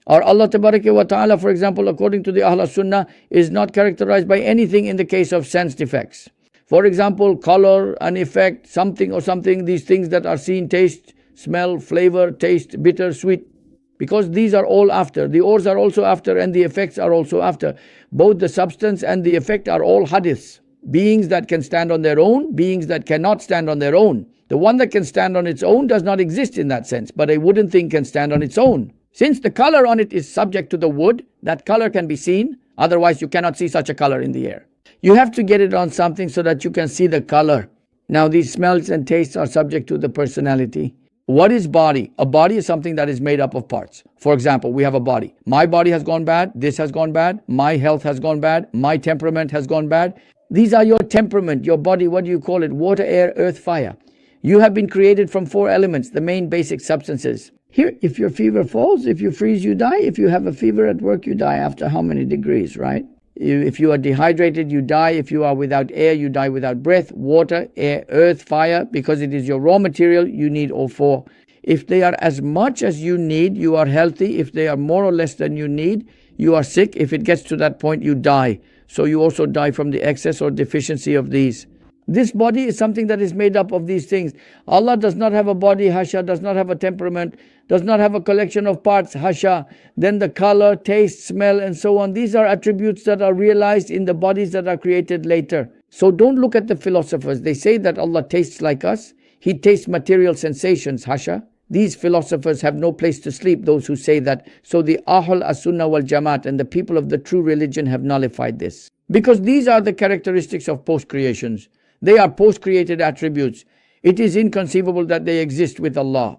Or Allah wa ta'ala, for example, according to the Ahl Sunnah, is not characterized by anything in the case of sense defects. For example, color, an effect, something or something, these things that are seen, taste, smell, flavor, taste, bitter, sweet. Because these are all after. The ors are also after and the effects are also after. Both the substance and the effect are all hadiths. Beings that can stand on their own, beings that cannot stand on their own. The one that can stand on its own does not exist in that sense, but a wooden thing can stand on its own. Since the color on it is subject to the wood, that color can be seen. Otherwise, you cannot see such a color in the air. You have to get it on something so that you can see the color. Now, these smells and tastes are subject to the personality. What is body? A body is something that is made up of parts. For example, we have a body. My body has gone bad. This has gone bad. My health has gone bad. My temperament has gone bad. These are your temperament, your body. What do you call it? Water, air, earth, fire. You have been created from 4 elements, the main basic substances. Here, if your fever falls, if you freeze, you die. If you have a fever at work, you die after how many degrees, right? If you are dehydrated, you die. If you are without air, you die without breath. Water, air, earth, fire, because it is your raw material, you need all 4. If they are as much as you need, you are healthy. If they are more or less than you need, you are sick. If it gets to that point, you die. So you also die from the excess or deficiency of these. This body is something that is made up of these things. Allah does not have a body, hasha, does not have a temperament, does not have a collection of parts, hasha. Then the color, taste, smell, and so on. These are attributes that are realized in the bodies that are created later. So don't look at the philosophers. They say that Allah tastes like us. He tastes material sensations, hasha. These philosophers have no place to sleep, those who say that. So the Ahl as-Sunnah wal Jamaat and the people of the true religion have nullified this. Because these are the characteristics of post-creations. They are post-created attributes. It is inconceivable that they exist with Allah.